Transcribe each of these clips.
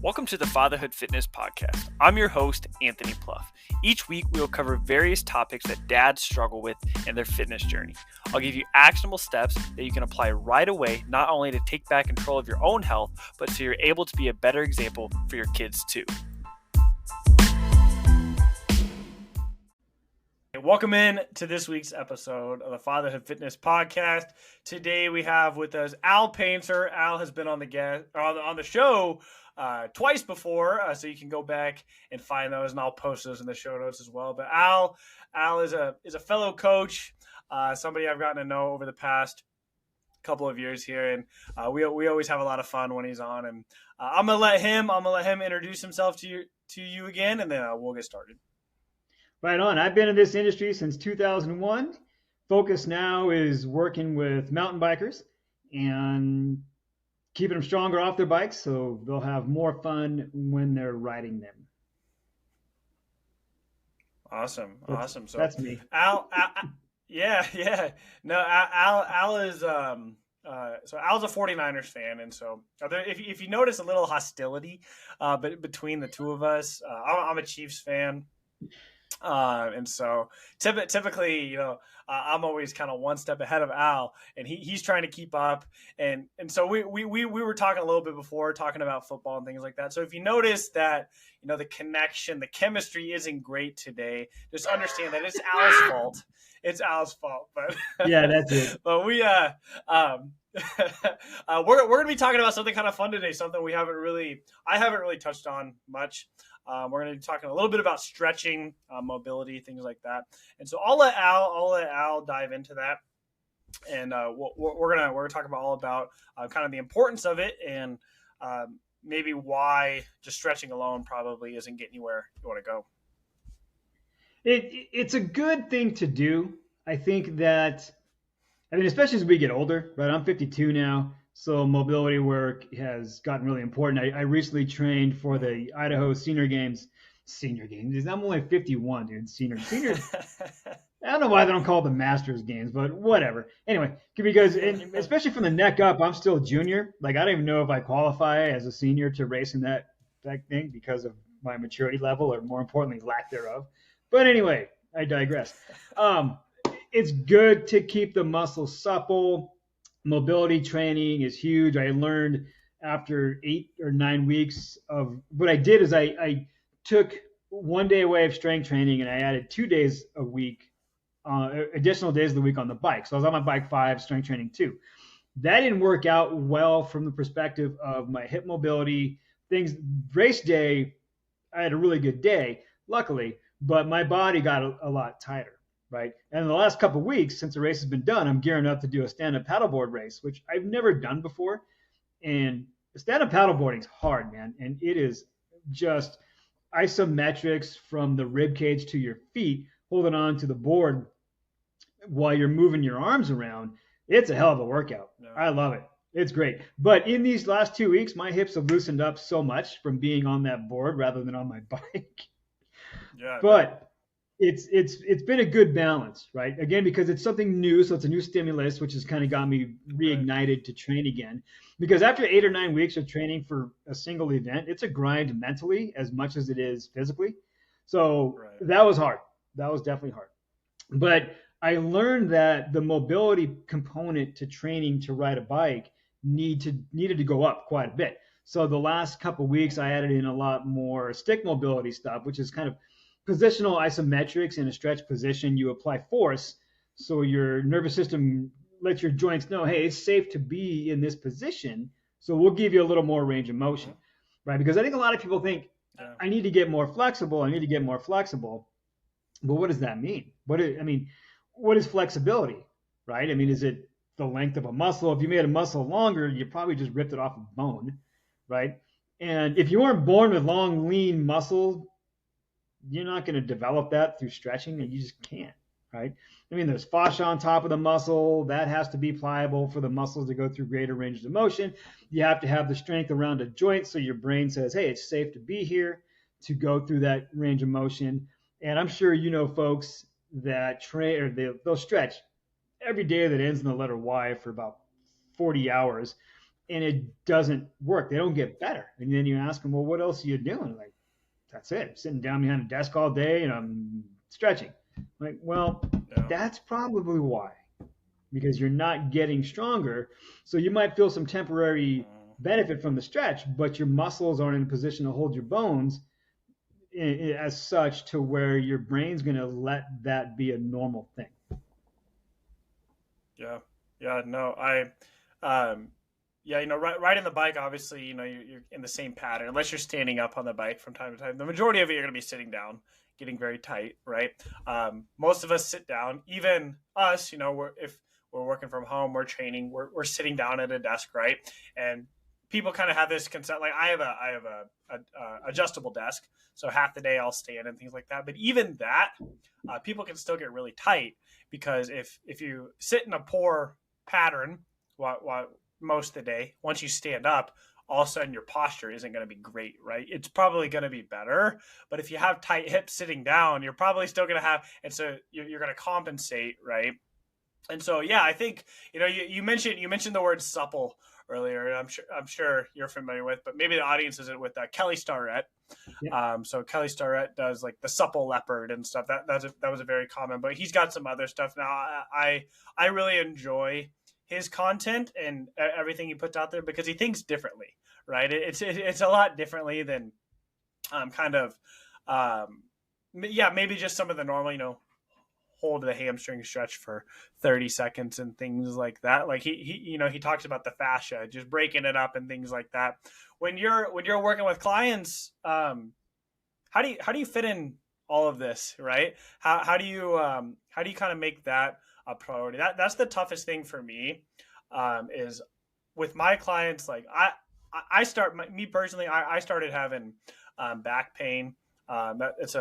Welcome to the Fatherhood Fitness Podcast. I'm your host, Anthony Pluff. Each week, we will cover various topics that dads struggle with in their fitness journey. I'll give you actionable steps that you can apply right away, not only to take back control of your own health, but so you're able to be a better example for your kids too. Welcome in to this week's episode of the Fatherhood Fitness Podcast. Today we have with us Al Painter. Al has been on the show twice before, so you can go back and find those, and I'll post those in the show notes as well. But Al is a fellow coach, somebody I've gotten to know over the past couple of years here, and we always have a lot of fun when he's on. And I'm gonna let him introduce himself to you again, and then we'll get started. Right on. I've been in this industry since 2001. Focus now is working with mountain bikers and keeping them stronger off their bikes so they'll have more fun when they're riding them. Awesome. So that's me. Al yeah. No, Al is so Al's a 49ers fan, and so if you notice a little hostility but between the two of us, I'm a Chiefs fan. And so typically, I'm always kind of one step ahead of Al, and he's trying to keep up. And so we were talking a little bit before, talking about football and things like that. So if you notice that, the connection, the chemistry isn't great today, just understand that it's Al's fault. It's Al's fault. But yeah, that's it. But we're going to be talking about something kind of fun today, something I haven't really touched on much. We're going to be talking a little bit about stretching, mobility, things like that. And so I'll let Al dive into that. And we're going to talk all about kind of the importance of it, and maybe why just stretching alone probably isn't getting you where you want to go. It's a good thing to do. I think that, especially as we get older, right? I'm 52 now. So mobility work has gotten really important. I recently trained for the Idaho Senior Games. I'm only 51, dude. Senior. I don't know why they don't call it the Masters Games, but whatever. Anyway, because especially from the neck up, I'm still a junior. Like, I don't even know if I qualify as a senior to race in that thing because of my maturity level, or more importantly, lack thereof. But anyway, I digress. It's good to keep the muscles supple. Mobility training is huge. I learned after 8 or 9 weeks of what I did is I took 1 day away of strength training, and I added 2 days a week, additional days of the week on the bike. So I was on my bike 5, strength training 2. That didn't work out well from the perspective of my hip mobility things. Race day, I had a really good day, luckily, but my body got a lot tighter. Right. And in the last couple of weeks, since the race has been done, I'm gearing up to do a stand-up paddleboard race, which I've never done before. And stand-up paddleboarding is hard, man. And it is just isometrics from the rib cage to your feet, holding on to the board while you're moving your arms around. It's a hell of a workout. Yeah. I love it. It's great. But in these last 2 weeks, my hips have loosened up so much from being on that board rather than on my bike. Yeah. But it's been a good balance, right? Again, because it's something new, so it's a new stimulus, which has kind of got me reignited to train again. Because after 8 or 9 weeks of training for a single event, it's a grind mentally as much as it is physically. So That was hard. That was definitely hard. But I learned that the mobility component to training to ride a bike needed to go up quite a bit. So the last couple of weeks, I added in a lot more stick mobility stuff, which is kind of positional isometrics. In a stretch position, you apply force, so your nervous system lets your joints know, hey, it's safe to be in this position, so we'll give you a little more range of motion, right? Because I think a lot of people think, I need to get more flexible. But what does that mean? What is flexibility, right? Is it the length of a muscle? If you made a muscle longer, you probably just ripped it off of bone, right? And if you weren't born with long, lean muscle, you're not going to develop that through stretching, and you just can't, right? There's fascia on top of the muscle. That has to be pliable for the muscles to go through greater ranges of motion. You have to have the strength around a joint so your brain says, hey, it's safe to be here, to go through that range of motion. And I'm sure folks that train, or they'll stretch every day that ends in the letter Y for about 40 hours. and it doesn't work. They don't get better. And then you ask them, well, what else are you doing? Like, that's it. I'm sitting down behind a desk all day and I'm stretching. Like, well, Yeah. that's probably why, because you're not getting stronger. So you might feel some temporary Mm. benefit from the stretch, but your muscles aren't in a position to hold your bones as such to where your brain's going to let that be a normal thing. Yeah. Yeah. No, um, yeah, riding the bike, obviously, you're in the same pattern, unless you're standing up on the bike from time to time. The majority of it, you're going to be sitting down, getting very tight, right? Most of us sit down, even us, if we're working from home, we're training, we're sitting down at a desk, right? And people kind of have this concept, like I have a adjustable desk. So half the day I'll stand and things like that. But even that, people can still get really tight because if you sit in a poor pattern, what most of the day, once you stand up, all of a sudden your posture isn't going to be great, right? It's probably going to be better, but if you have tight hips sitting down, you're probably still going to have, and so you're going to compensate, right? And so, yeah, I think you mentioned the word supple earlier, and I'm sure you're familiar with, but maybe the audience isn't with Kelly Starrett. Yeah. So Kelly Starrett does like the supple leopard and stuff. That was a very common, but he's got some other stuff now. I really enjoy his content and everything he puts out there because he thinks differently, right? It's a lot differently than kind of yeah, maybe just some of the normal, hold the hamstring stretch for 30 seconds and things like that. Like he talks about the fascia, just breaking it up and things like that. When you're working with clients, how do you fit in all of this, right? How do you kind of make that a priority? That's the toughest thing for me, is with my clients. Like me personally, I started having back pain. It's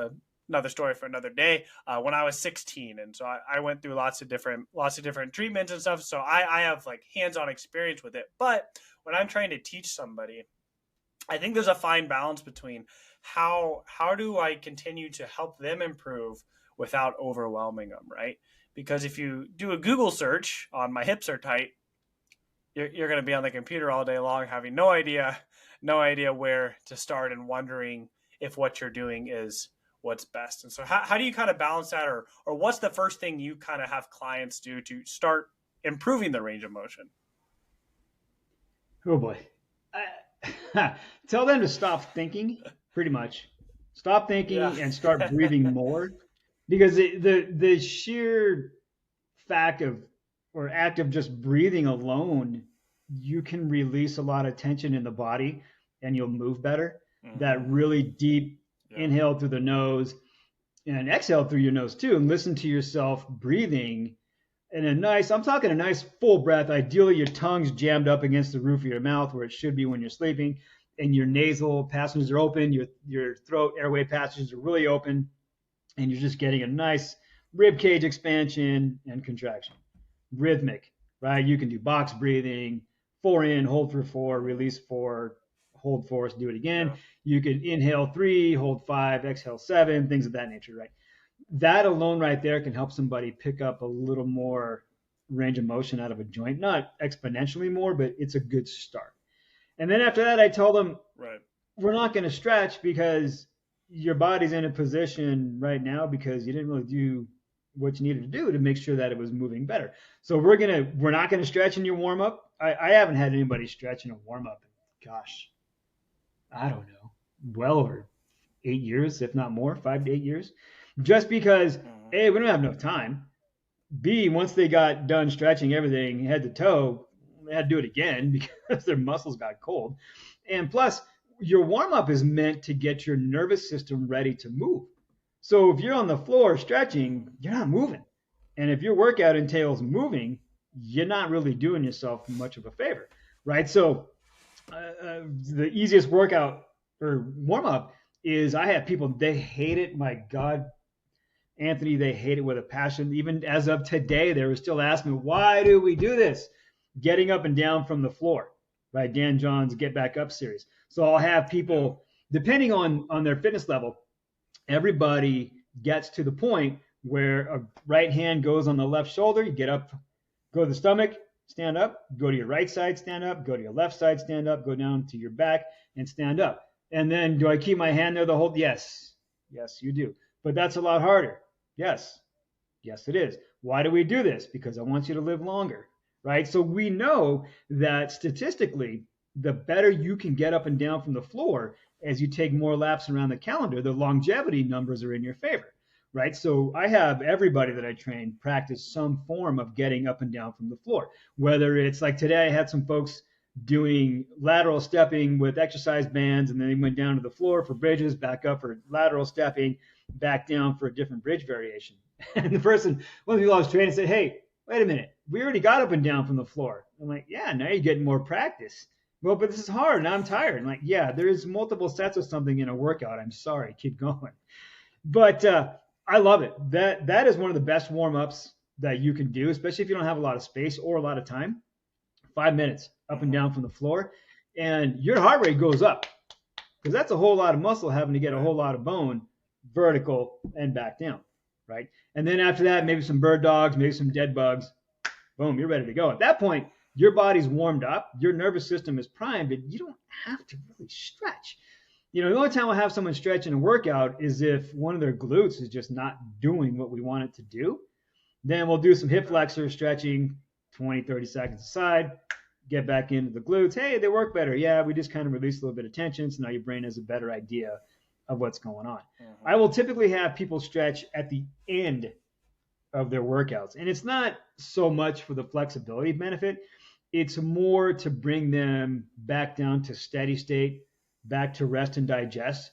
another story for another day. When I was 16, and so I went through lots of different treatments and stuff. So I have like hands-on experience with it. But when I'm trying to teach somebody, I think there's a fine balance between how do I continue to help them improve without overwhelming them, right? Because if you do a Google search on my hips are tight, you're going to be on the computer all day long having no idea where to start and wondering if what you're doing is what's best. And so how do you kind of balance that, or what's the first thing you kind of have clients do to start improving the range of motion? Oh boy. Tell them to stop thinking, pretty much. Stop Yeah. thinking and start breathing more, because the sheer fact of or act of just breathing alone, you can release a lot of tension in the body and you'll move better. That Hmm. really deep Yeah. inhale through the nose and exhale through your nose too, and listen to yourself breathing in I'm talking a nice full breath. Ideally, your tongue's jammed up against the roof of your mouth where it should be when you're sleeping, and your nasal passages are open, your throat airway passages are really open, and you're just getting a nice rib cage expansion and contraction. Rhythmic, right? You can do box breathing, 4 in, hold for 4, release 4, hold 4, do it again. Yeah. You can inhale 3, hold 5, exhale 7, things of that nature, right? That alone right there can help somebody pick up a little more range of motion out of a joint. Not exponentially more, but it's a good start. And then after that, I told them, Right. we're not going to stretch because your body's in a position right now because you didn't really do what you needed to do to make sure that it was moving better. So we're not going to stretch in your warm up. I haven't had anybody stretch in a warm up. Gosh, I don't know, well over 8 years, if not more, 5 to 8 years, just because Hmm. A, we don't have enough time. B, once they got done stretching everything head to toe, they had to do it again because their muscles got cold. And plus, your warm up is meant to get your nervous system ready to move. So if you're on the floor stretching, Hmm. you're not moving. And if your workout entails moving, you're not really doing yourself much of a favor, right? So the easiest workout or warm up is I have people, they hate it. My God, Anthony, they hate it with a passion. Even as of today, they were still asking me, why do we do this? Getting up and down from the floor, right? Dan John's Get Back Up series. So I'll have Yeah. people, depending on their fitness level, everybody gets to the point where a right hand goes on the left shoulder, you get up, go to the stomach, stand up, go to your right side, stand up, go to your left side, stand up, go down to your back and stand up. And then do I keep my hand there the whole? Yes. Yes, you do. But that's a lot harder. Yes. Yes, it is. Why do we do this? Because I want you to live longer, right? So we know that statistically, the better you can get up and down from the floor as you take more laps around the calendar, the longevity numbers are in your favor, right? So I have everybody that I train practice some form of getting up and down from the floor, whether it's like today, I had some folks doing lateral stepping with exercise bands, and then they went down to the floor for bridges, back up for lateral stepping, back down for a different bridge variation. And the person, one of the people I was training said, hey, wait a minute. We already got up and down from the floor. I'm like, yeah, now you're getting more practice. Well, but this is hard. Now I'm tired. I'm like, yeah, there is multiple sets of something in a workout. I'm sorry. Keep going. But I love it. That is one of the best warm-ups that you can do, especially if you don't have a lot of space or a lot of time. 5 minutes up and down from the floor. And your heart rate goes up because that's a whole lot of muscle having to get a whole lot of bone vertical and back down, right? And then after that, maybe some bird dogs, maybe some dead bugs. Boom, you're ready to go. At that point, your body's warmed up, your nervous system is primed, and you don't have to really stretch. The only time we'll have someone stretch in a workout is if one of their glutes is just not doing what we want it to do. Then we'll do some hip flexor stretching, 20, 30 seconds aside, get back into the glutes. Hey, they work better. Yeah, we just kind of release a little bit of tension, so now your brain has a better idea of what's going on. Mm-hmm. I will typically have people stretch at the end of their workouts. And it's not so much for the flexibility benefit. It's more to bring them back down to steady state, back to rest and digest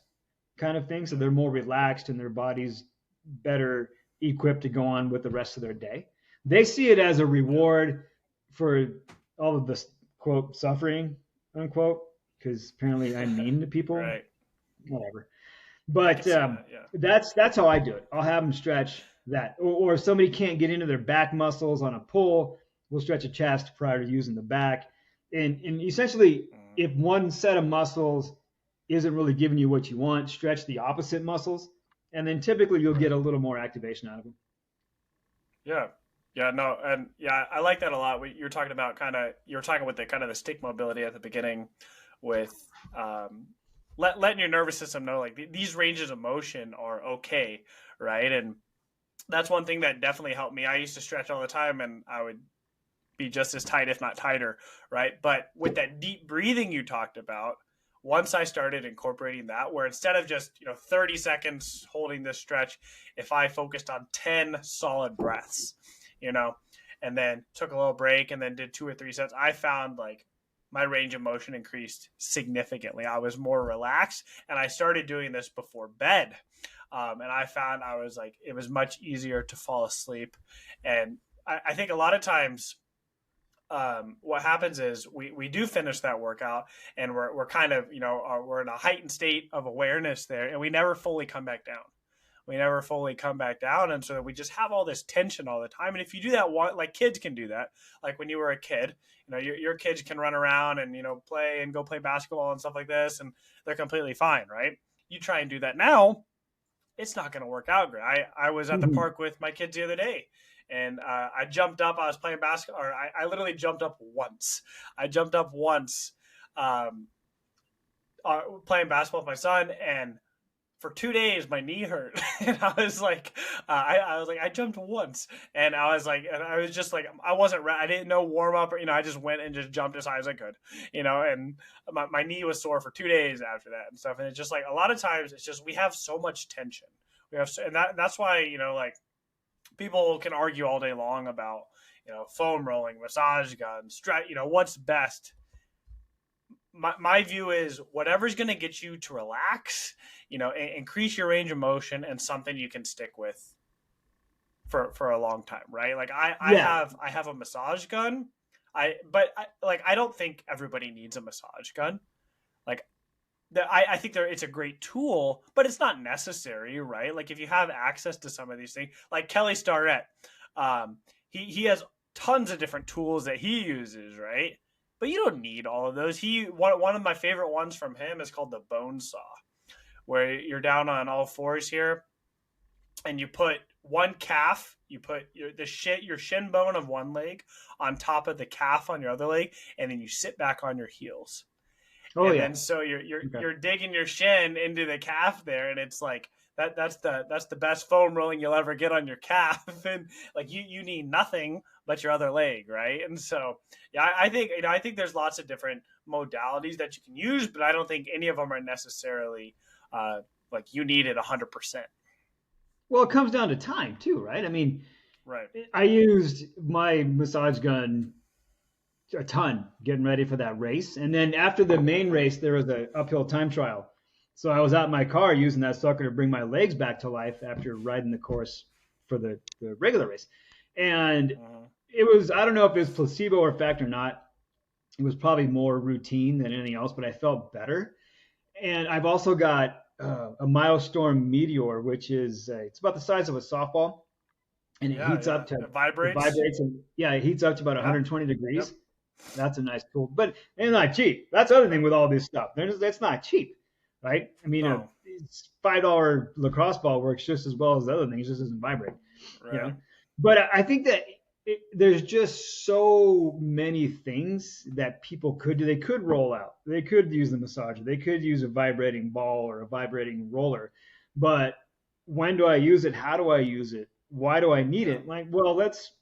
kind of thing. So they're more relaxed and their body's better equipped to go on with the rest of their day. They see it as a reward for all of this, quote, suffering, unquote, because apparently I'm mean to people. Right. Whatever. But that's how I do it. I'll have them stretch that. Or if somebody can't get into their back muscles on a pull, we'll stretch a chest prior to using the back. And essentially, if one set of muscles isn't really giving you what you want, stretch the opposite muscles. And then typically you'll get a little more activation out of them. Yeah. Yeah, no, and yeah, I like that a lot. You're talking about you were talking with the kind of the stick mobility at the beginning with letting your nervous system know like these ranges of motion are okay, right? And that's one thing that definitely helped me. I used to stretch all the time and I would be just as tight, if not tighter, right? But with that deep breathing you talked about, once I started incorporating that, where instead of just 30 seconds holding this stretch, if I focused on 10 solid breaths, and then took a little break and then did 2 or 3 sets, I found like my range of motion increased significantly. I was more relaxed, and I started doing this before bed. And I found it was much easier to fall asleep. And I think a lot of times what happens is we do finish that workout and we're kind of, we're in a heightened state of awareness there, and we never fully come back down. And so we just have all this tension all the time. And if you do that, like kids can do that. Like when you were a kid, your kids can run around and, play and go play basketball and stuff like this, and they're completely fine, right? You try and do that now, it's not going to work out great. I was at the park with my kids the other day, and I jumped up. I was playing basketball, or I literally jumped up once. Playing basketball with my son, and for 2 days my knee hurt. And I was like, I jumped once, and I was just like, I wasn't ready. I didn't know warm up, or I just went and just jumped as high as I could, and my knee was sore for 2 days after that and stuff. And it's just like a lot of times it's just we have so much tension. And that's why like people can argue all day long about foam rolling, massage guns, what's best. My view is whatever's going to get you to relax, increase your range of motion, and something you can stick with for a long time, right? Like I have a massage gun. I don't think everybody needs a massage gun. Like I think it's a great tool, but it's not necessary, right? Like if you have access to some of these things, like Kelly Starrett, he has tons of different tools that he uses, right? But you don't need all of those. One of my favorite ones from him is called the bone saw, where you're down on all fours here, and you put one calf You put your shin bone of one leg on top of the calf on your other leg, and then you sit back on your heels. Oh And yeah. then so Okay. you're digging your shin into the calf there, and it's like that's the best foam rolling you'll ever get on your calf. And like you need nothing but your other leg, right? And so yeah, I think I think there's lots of different modalities that you can use, but I don't think any of them are necessarily like you need it 100%. Well, it comes down to time too, right? I mean, Right. I used my massage gun a ton getting ready for that race. And then after the main race, there was an uphill time trial. So I was out in my car using that sucker to bring my legs back to life after riding the course for the regular race. And Uh-huh. it was, I don't know if it was placebo effect or not. It was probably more routine than anything else, but I felt better. And I've also got a Milestorm Meteor, which is it's about the size of a softball, and it Yeah, heats yeah. up to It it vibrates. vibrates and yeah, it heats up to about Yep. 120 Yep. degrees. That's a nice tool, but it's not cheap. That's the other thing Yep. with all this stuff. That's not cheap, right? I mean, a No. it's $5 lacrosse ball works just as well as the other things. It just doesn't vibrate, you know. Right. But I think that there's just so many things that people could do. They could roll out. They could use the massager. They could use a vibrating ball or a vibrating roller. But when do I use it? How do I use it? Why do I need Yeah. it? Like, well, let's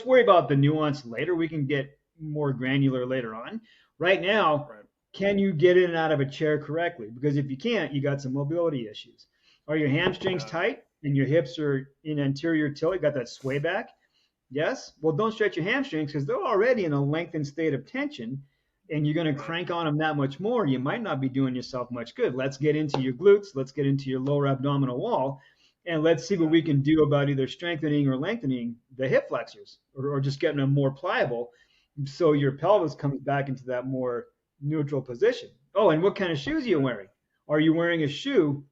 worry about the nuance later. We can get more granular later on. Right now, Right. can you get in and out of a chair correctly? Because if you can't, you got some mobility issues. Are your hamstrings Yeah. tight and your hips are in anterior tilt? You got that sway back? Yes. Well, don't stretch your hamstrings because they're already in a lengthened state of tension and you're going to Right. crank on them that much more. You might not be doing yourself much good. Let's get into your glutes. Let's get into your lower abdominal wall and let's see what Yeah. we can do about either strengthening or lengthening the hip flexors or just getting them more pliable so your Yeah. pelvis comes back into that more neutral position. Oh, and what kind of shoes are you Right. wearing? Are you wearing a shoe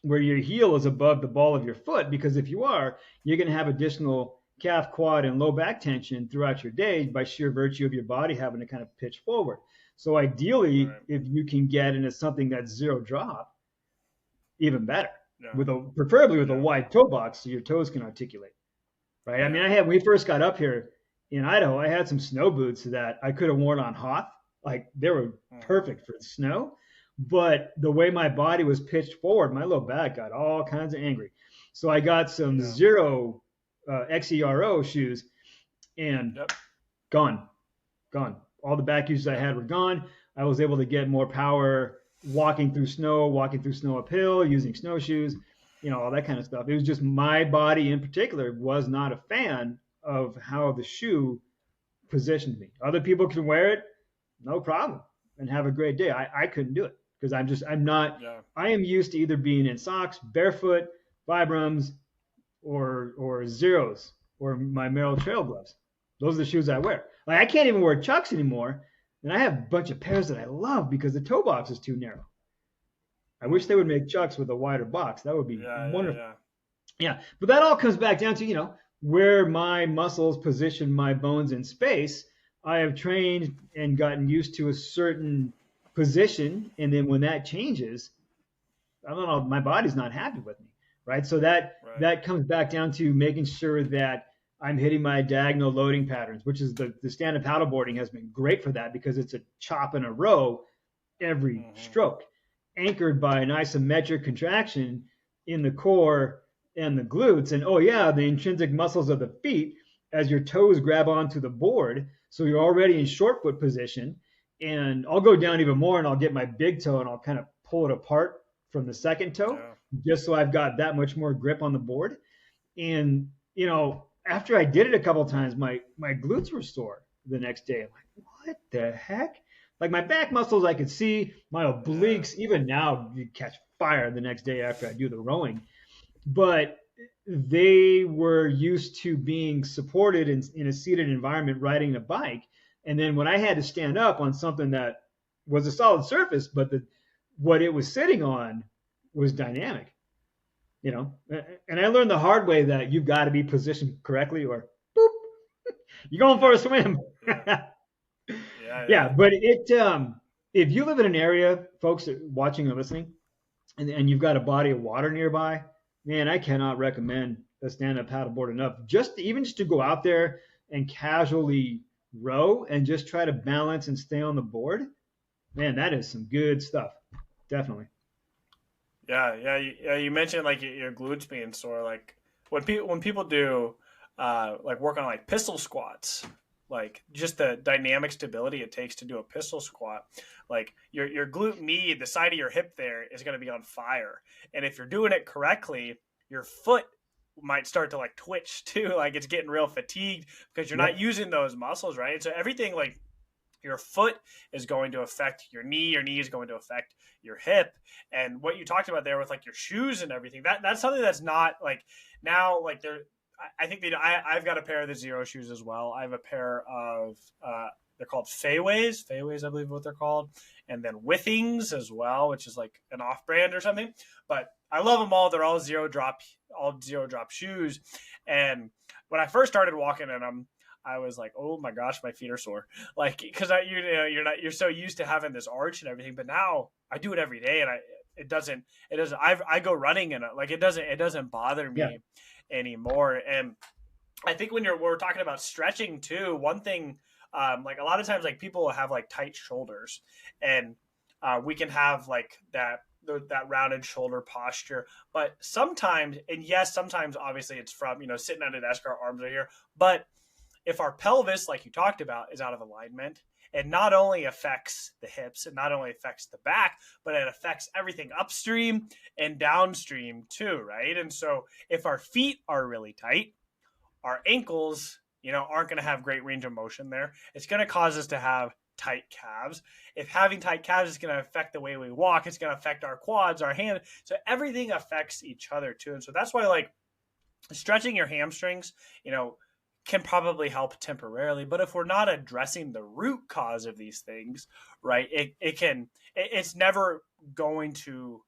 where your heel is above the ball of your foot? Because if you are, you're going to have additional calf, quad, and low back tension throughout your day by sheer virtue of your body having to kind of pitch forward. So ideally, Right. if you can get into something that's zero drop, even better. Yeah. With a preferably with a Yeah. wide toe box so your toes can articulate. Right. I mean, Yeah. when we first got up here in Idaho, I had some snow boots that I could have worn on Hoth. Like they were Uh-huh. perfect for the snow. But the way my body was pitched forward, my low back got all kinds of angry. So I got some Yeah. zero XERO shoes and Yep. gone, gone. All the back uses I Yep. had were gone. I was able to get more power walking through snow uphill, using snowshoes, all that kind of stuff. It was just my body in particular was not a fan of how the shoe positioned me. Other people can wear it, no problem, and have a great day. I couldn't do it because I'm not, Yeah. I am used to either being in socks, barefoot, Vibrams, or zeros, or my Merrill Trail gloves. Those are the shoes I wear. Like I can't even wear Chucks anymore, and I have a bunch of pairs that I love because the toe box is too narrow. I wish they would Mm-hmm. make Chucks with a wider box. That would be Yeah. Yeah. wonderful. Yeah. Yeah, but that all comes back down to where my muscles position my bones in space. I have trained and gotten used to a certain position, and then when that changes, I don't know, my body's not happy with me, right? So that Right. that comes back down to making sure that I'm hitting my diagonal loading patterns, which is the stand-up paddleboarding has been great for that because it's a chop in a row every Mm-hmm. stroke, anchored by an isometric contraction in the core and the glutes. And oh yeah, the intrinsic muscles of the feet as your toes grab onto the board. So you're already in short foot position. And I'll go down even more and I'll get my big toe and I'll kind of pull it apart from the second toe Yeah. just so I've got that much more grip on the board. And after I did it a couple of times, my glutes were sore the next day. I'm like, what the heck? Like my back muscles, I could see my Yeah. obliques. Even now, you catch fire the next day after I do the rowing. But they were used to being supported in a seated environment, riding a bike. And then when I had to stand up on something that was a solid surface, but what it was sitting on was dynamic. And I learned the hard way that you've got to be positioned correctly or boop, you're going for a Yeah. swim. Yeah. Yeah. Yeah, Yeah. but if you live in an area, folks that watching or listening, and you've got a body of water nearby, man, I cannot recommend a stand-up paddleboard enough. Even just to go out there and casually row and just try to balance and stay on the board. Man, that is some good stuff. Definitely. Yeah. You mentioned like your glutes being sore. Like when people do like work on like pistol squats, like just the dynamic stability it takes to do a pistol squat, like your glute med, the side of your hip there is going to be on fire, and if you're doing it correctly, your foot might start to like twitch too, like it's getting real fatigued because you're not Yep. using those muscles, right? So everything like your foot is going to affect your knee is going to affect your hip, and what you talked about there with like your shoes and everything, that's something that's not like now like there. I think I've got a pair of the zero shoes as well. I have a pair of they're called Fayways I believe what they're called, and then Withings as well, which is like an off brand or something, but I love them all. They're all zero drop shoes, and when I first started walking in them, I was like, oh my gosh, my feet are sore. Like, because you're so used to having this arch and everything, but now I do it every day, and it doesn't. I go running and like it doesn't bother Yeah. me anymore. And I think when we're talking about stretching too, one thing, like a lot of times, like people have like tight shoulders, and we can have like that rounded shoulder posture. But sometimes, and yes, sometimes obviously it's from sitting at a desk, our arms are here, but if our pelvis, like you talked about, is out of alignment, it not only affects the hips, it not only affects the back, but it affects everything upstream and downstream too, right? And so if our feet are really tight, our ankles, aren't going to have great range of motion there. It's going to cause us to have tight calves. If having tight calves is going to affect the way we walk, it's going to affect our quads, our hand. So everything affects each other too. And so that's why like stretching your hamstrings, can probably help temporarily, but if we're not addressing the root cause of these things, right, it's never going to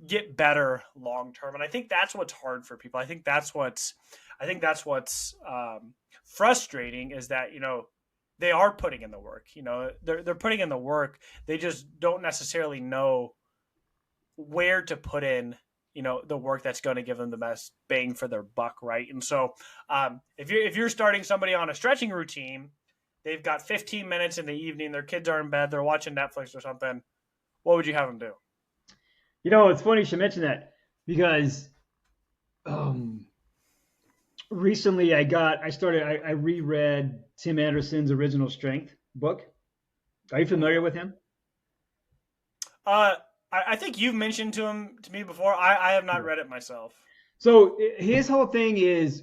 get better long term. And I think that's what's hard for people. I think that's what's frustrating, is that they are putting in the work. They're putting in the work. They just don't necessarily know where to put in the work that's going to give them the best bang for their buck, right? And so if you're starting somebody on a stretching routine, they've got 15 minutes in the evening, their kids are in bed, they're watching Netflix or something, what would you have them do? It's funny you should mention that because um, recently I reread Tim Anderson's Original Strength book. Are you familiar with him? uh I think you've mentioned to me before. I have not read it myself. So his whole thing is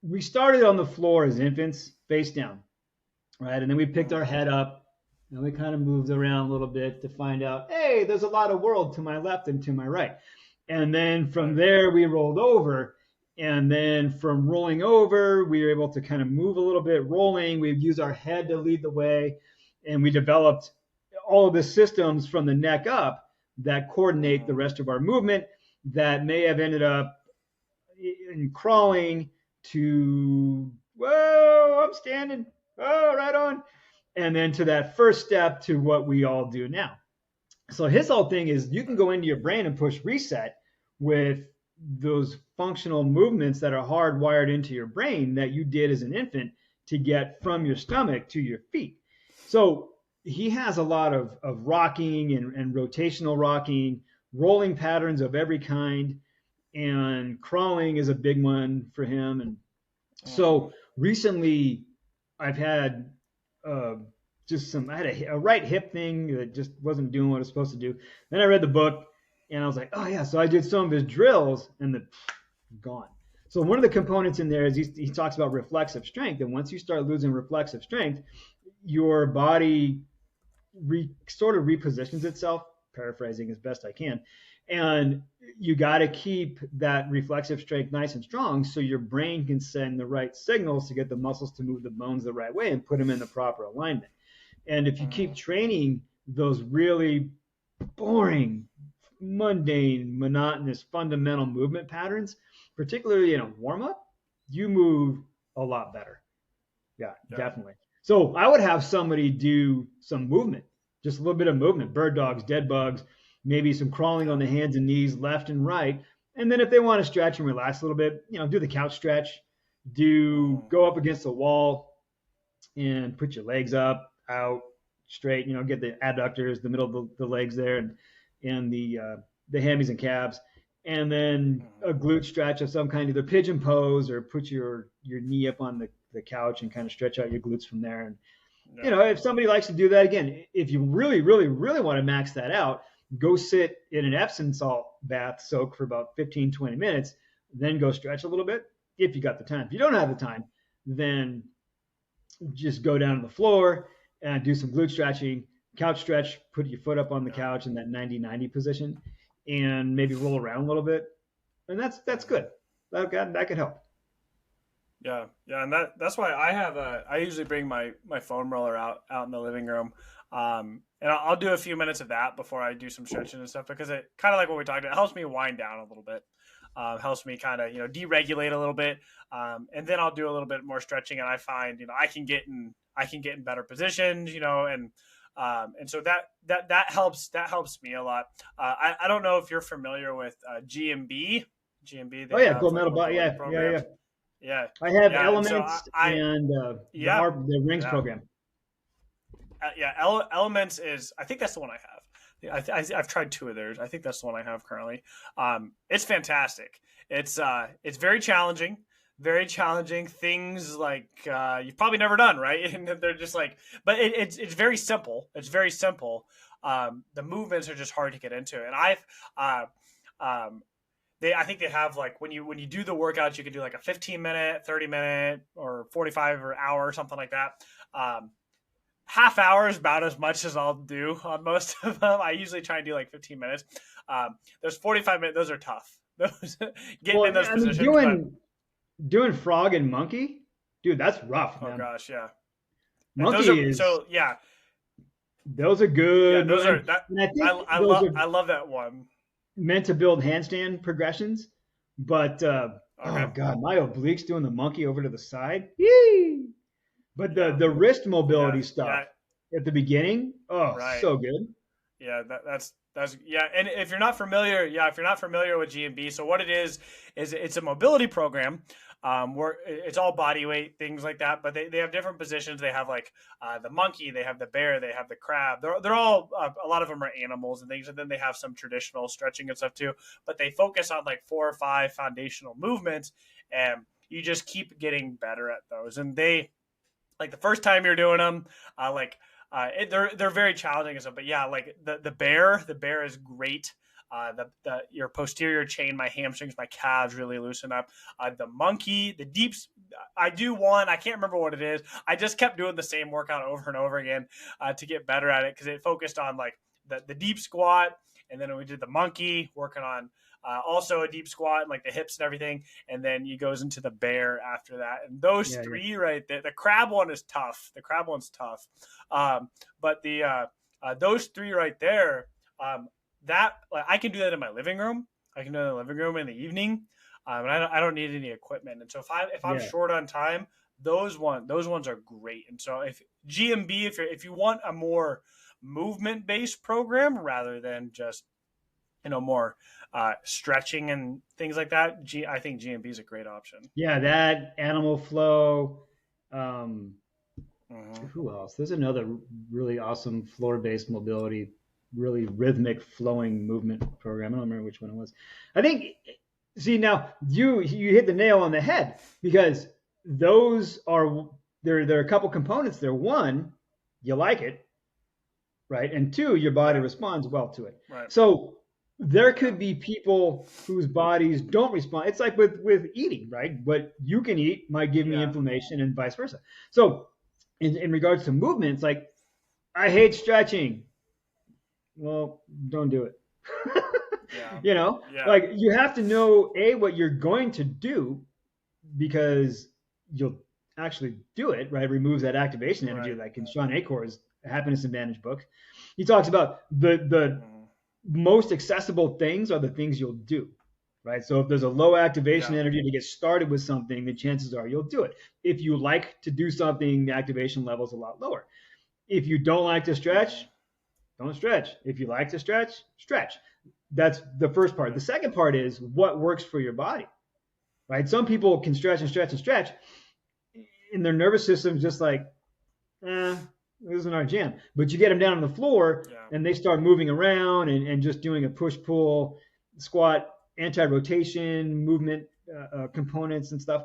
we started on the floor as infants, face down, right? And then we picked our head up and we kind of moved around a little bit to find out, hey, there's a lot of world to my left and to my right. And then from there, we rolled over. And then from rolling over, we were able to kind of move a little bit, rolling. We'd use our head to lead the way. And we developed all of the systems from the neck up that coordinate the rest of our movement that may have ended up in crawling to, whoa, I'm standing, oh, right on. And then to that first step to what we all do now. So his whole thing is you can go into your brain and push reset with those functional movements that are hardwired into your brain that you did as an infant to get from your stomach to your feet. So he has a lot of rocking and rotational rocking, rolling patterns of every kind, and crawling is a big one for him. And so recently I've had I had a right hip thing that just wasn't doing what it was supposed to do. Then I read the book and I was like, oh yeah. So I did some of his drills and gone. So one of the components in there is he talks about reflexive strength. And once you start losing reflexive strength, your body sort of repositions itself, paraphrasing as best I can. And you got to keep that reflexive strength nice and strong so your brain can send the right signals to get the muscles to move the bones the right way and put them in the proper alignment. And if you keep training those really boring, mundane, monotonous, fundamental movement patterns, particularly in a warm up, you move a lot better. Yeah, definitely. So I would have somebody do some movement, just a little bit of movement, bird dogs, dead bugs, maybe some crawling on the hands and knees left and right. And then if they want to stretch and relax a little bit, do the couch stretch. Do Mhm. go up against the wall and put your legs up, out, straight. Get the adductors, the middle of the legs there, and the hammies and calves, and then a Mhm. glute stretch of some kind, either pigeon pose or put your knee up on the couch and kind of stretch out your glutes from there. And Yeah. if somebody likes to do that, again, if you really, really, really want to max that out, go sit in an Epsom salt bath soak for about 15, 20 minutes, then go stretch a little bit if you got the time. If you don't have the time, then just go down to the floor and do some glute stretching, couch stretch, put your foot up on the Yeah. couch in that 90-90 position, and maybe roll around a little bit. And that's Mhm. good. That could help. Yeah, yeah, and that's why I usually bring my foam roller out in the living room, and I'll do a few minutes of that before I do some stretching and stuff because it kind of like what we talked about. It helps me wind down a little bit, helps me kind of deregulate a little bit, and then I'll do a little bit more stretching, and I find I can get in better positions, and so that helps me a lot. I don't know if you're familiar with GMB. GMB, Oh they yeah, have gold like medal, mobility yeah, yeah, yeah. programs. Yeah, I have yeah, and so elements and yeah, the rings yeah, program. yeah. Elements is I think that's the one I have. Yeah, I've tried two of theirs. I think that's the one I have currently. It's fantastic. It's very challenging. Very challenging things like you've probably never done, right? And they're just like, but it's very simple. It's very simple. The movements are just hard to get into, and uh, um, I think they have like when you do the workouts, you can do like a 15-minute, 30-minute, or 45 or hour or something like that. Um, Half hour is about as much as I'll do on most of them. I usually try and do like 15 minutes. There's 45 minutes. Those are tough. Those getting in Well, those I mean, positions, but doing frog and monkey, dude, that's rough, oh man. gosh, yeah. And those Monkey are is so yeah, those are yeah. good, Those are and, that and I think those are I love that one. meant to build handstand progressions. But oh Okay. god, my obliques doing the monkey over to the side. Yee! But the Yeah. the wrist Yeah. mobility stuff Yeah. at the beginning, oh, Right. so good. Yeah, that's yeah. And if you're not familiar, yeah, if you're not familiar with GMB, so what it is it's a mobility program, where it's all body weight things like that. But they have different positions. They have like the monkey, they have the bear, they have the crab. They're all a lot of them are animals and things, and then they have some traditional stretching and stuff too. But they focus on like 4 or 5 foundational movements, and you just keep getting better at those. And they like the first time you're doing them, like they're very challenging and stuff. But yeah, like the bear is great. The your posterior chain, my hamstrings, my calves really loosen up. The monkey, the deeps. I do one. I can't remember what it is. I just kept doing the same workout over and over again to get better at it because it focused on like the deep squat, and then we did the monkey, working on also a deep squat and like the hips and everything, and then he goes into the bear after that. And those Yeah, yeah, three right there, the crab one is tough. The crab one's tough, but the those three right there, that like, I can do that in my living room. I can do it in the living room in the evening, and I don't need any equipment. And so if I'm yeah. short on time, those ones are great. And so if GMB, if you want a more movement based program rather than just more stretching and things like that, I think GMB is a great option. Yeah, that animal flow. Um, Hmm. who else? There's another really awesome floor-based mobility, really rhythmic flowing movement program. I don't remember which one it was. I think. See, now you hit the nail on the head because those are there are a couple components there. One, you like it, right? And two, your body Yeah, responds well to it. right. So there Yeah, could be people whose bodies don't respond. It's like with eating, right? What you can eat might give me yeah, inflammation and vice versa. So in regards to movement, it's like I hate stretching. Well, don't do it. yeah, yeah, Like you have to know what you're going to do because you'll actually do it, right? It removes that activation energy, right. like in Sean Acor's Happiness Advantage book. He talks about the Hmm. most accessible things are the things you'll do, right? So if there's a low activation Yeah, energy to get started with something, the chances are you'll do it. If you like to do something, the activation level is a lot lower. If you don't like to stretch, hmm, don't stretch. If you like to stretch, stretch. That's the first part. Right. The second part is what works for your body, right? Some people can stretch and stretch and stretch, and their nervous system's just like, this isn't our jam. But you get them down on the floor, Yeah. and they start moving around and just doing a push pull squat, anti rotation movement components and stuff.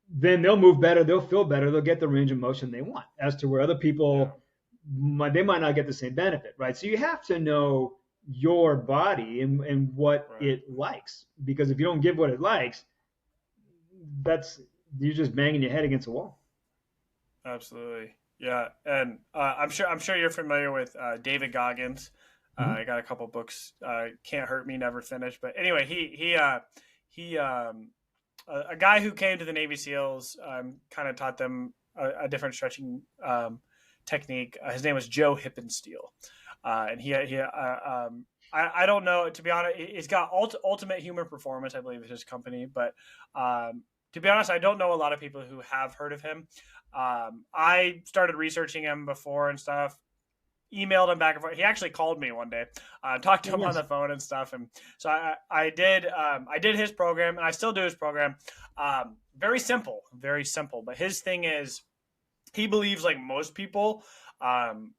Then they'll move better, they'll feel better, they'll get the range of motion they want. As to where other Yeah. people they might not get the same benefit, right? So you have to know your body and what Right. it likes, because if you don't give what it likes, that's you're just banging your head against a wall. Absolutely. Yeah, and I'm sure you're familiar with David Goggins. I Mm-hmm. got a couple books. Can't Hurt Me, Never Finished. But anyway, he a guy who came to the Navy SEALs, kind of taught them a different stretching technique. His name was Joe Hippensteel, and I don't know, to be honest. He's got Ultimate Human Performance, I believe, is his company. But to be honest, I don't know a lot of people who have heard of him. I started researching him before and stuff. Emailed him back and forth. He actually called me one day, talked to Oh, him on nice. the phone and stuff. And so I did his program, and I still do his program. Very simple, very simple. But his thing is, he believes, like most people, um,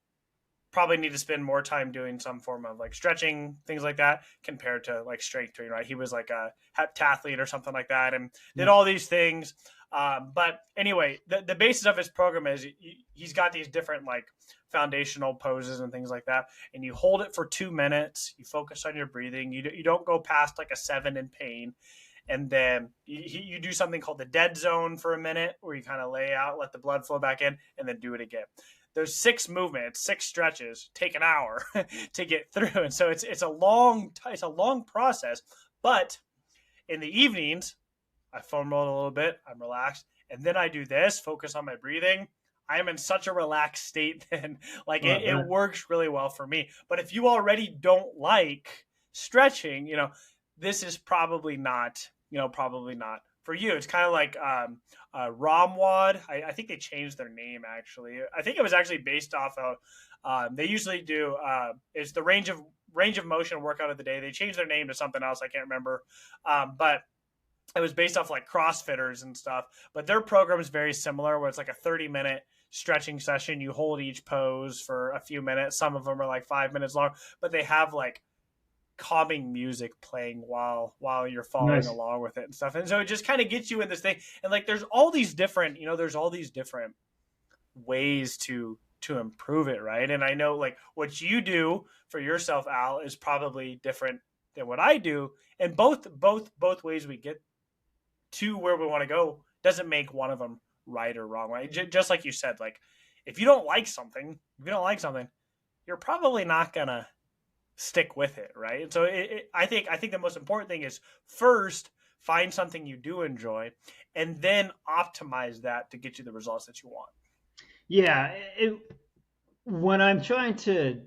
probably need to spend more time doing some form of like stretching, things like that, compared to like strength training, right? He was like a heptathlete or something like that, and did Yeah. all these things. But anyway, the basis of his program is he's got these different like foundational poses and things like that, and you hold it for 2 minutes. You focus on your breathing. You don't go past like a 7 in pain, and then you do something called the dead zone for a minute, where you kind of lay out, let the blood flow back in, and then do it again. There's 6 movements, 6 stretches, take an hour to get through, and so it's a long process. But in the evenings, I foam roll a little bit, I'm relaxed, and then I do this, focus on my breathing. I am in such a relaxed state then, like Oh, I it bet. works really well for me. But if you already don't like stretching, this is probably not for you. It's kind of like Ramwad. I think they changed their name actually. I think it was actually based off of. They usually do is the range of motion workout of the day. They changed their name to something else. I can't remember, but it was based off like CrossFitters and stuff. But their program is very similar, where it's like a 30-minute stretching session. You hold each pose for a few minutes. Some of them are like 5 minutes long, but they have like calming music playing while you're following Nice. along with it and stuff. And so it just kind of gets you in this thing. And like there's all these different ways to improve it, right? And I know like what you do for yourself, Al, is probably different than what I do. And both ways we get to where we want to go doesn't make one of them right or wrong, right? Just like you said, like if you don't like something, you're probably not gonna stick with it, right? And so I think the most important thing is first find something you do enjoy, and then optimize that to get you the results that you want. Yeah. When I'm trying to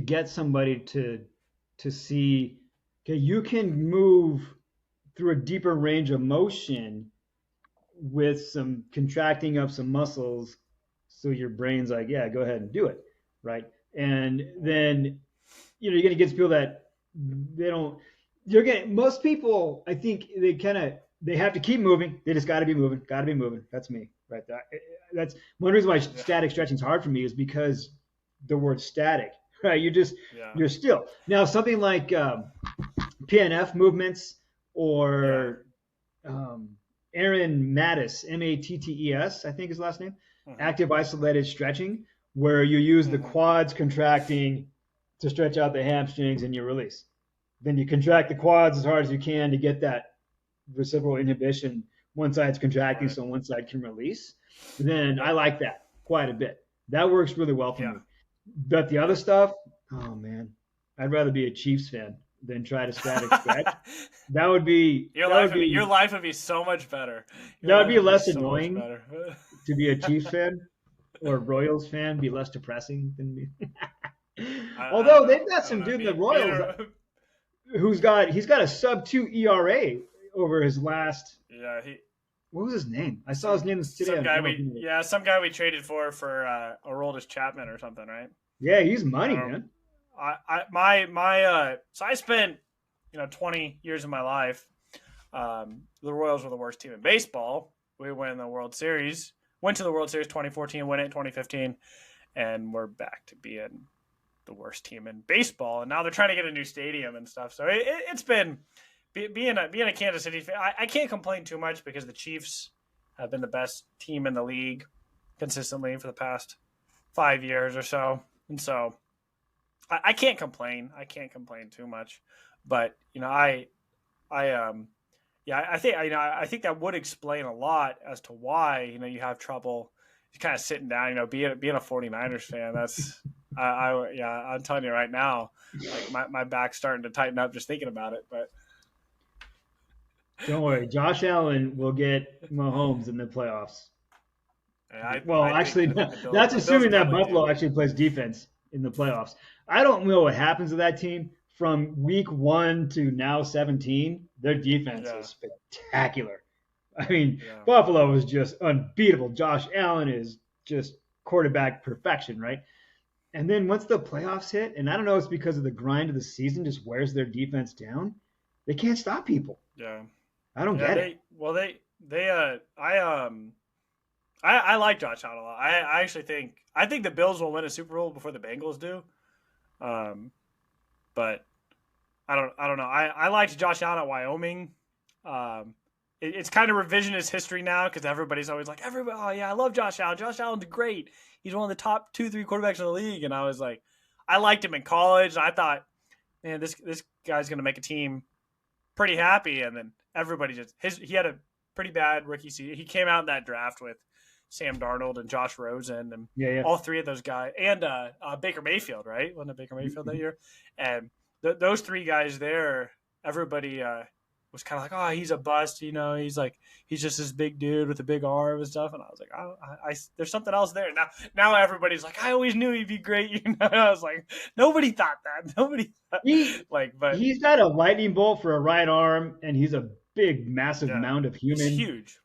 get somebody to see, okay, you can move through a deeper range of motion with some contracting of some muscles, so your brain's like, yeah, go ahead and do it, right? And then you're going to get people that they don't. You're getting most people. I think they have to keep moving. They just got to be moving. Got to be moving. That's me, right? That's one reason why Yeah, static stretching is hard for me, is because the word static, right? yeah, You're still. Now something like PNF movements, yeah. or um, Aaron Mattis, Mattes, I think his last name, Mm-hmm. active isolated stretching, where you use the Mm-hmm. quads contracting to stretch out the hamstrings and you release. Then you contract the quads as hard as you can to get that reciprocal inhibition. One side's contracting, Right. so one side can release. Then I Yep. like that quite a bit. That works really well for Yeah. me. But the other Yep. stuff, oh man, I'd rather be a Chiefs fan than try to static stretch. That would be Your that life would would be be your life would be so much better. Your that would life be would be less so much annoying better. to be a Chiefs fan, or a Royals fan, be less depressing than me. I don't Although know. they've got I don't some know. dude in the Being Royals he's got a sub 2 ERA over his last. yeah, he What was his name? I saw some his name today. some I guy came up we with it. yeah some guy we traded for Aroldis Chapman or something, right? Yeah, he's I money, don't man. So I spent 20 years of my life. The Royals were the worst team in baseball. We went the World Series, went to the World Series 2014, went it in 2015, and we're back to being the worst team in baseball. And now they're trying to get a new stadium and stuff. So it's been being a Kansas City fan. I can't complain too much because the Chiefs have been the best team in the league consistently for the past 5 years or so, and so I can't complain. I can't complain too much, but I yeah, I think that would explain a lot as to why you have trouble kind of sitting down. Being a 49ers fan, that's yeah, I'm telling you right now, like my back's starting to tighten up just thinking about it. But Don't worry, Josh Allen will get Mahomes in the playoffs. Well, I actually, think the Bills that's assuming that probably Buffalo do. actually plays defense in the playoffs. I don't know what happens to that team from week 1 to now 17. Their defense Yeah, is spectacular. I mean, yeah, Buffalo is just unbeatable. Josh Allen is just quarterback perfection, right? And then once the playoffs hit, and I don't know, it's because of the grind of the season just wears their defense down. They can't stop people. yeah, I don't yeah. get it. I like Josh Allen a lot. I actually think the Bills will win a Super Bowl before the Bengals do. Um, but I don't know. I liked Josh Allen at Wyoming. Um, it's kind of revisionist history now because everybody's always like, oh yeah, I love Josh Allen. Josh Allen's great. He's one of the top 2-3 quarterbacks in the league. And I was like, I liked him in college. I thought, man, this guy's gonna make a team pretty happy. And then everybody he had a pretty bad rookie season. He came out in that draft with Sam Darnold and Josh Rosen and Yeah, yeah. all three of those guys and Baker Mayfield, right? Wasn't it Baker Mayfield that year? And those three guys there, everybody was kind of like, oh, he's a bust. He's just this big dude with a big arm and stuff. And I was like, there's something else there. Now everybody's like, I always knew he'd be great. And I was like, nobody thought that. Nobody thought, He but he's got a lightning bolt for a right arm, and he's a big, massive yeah, mound of he's human, huge.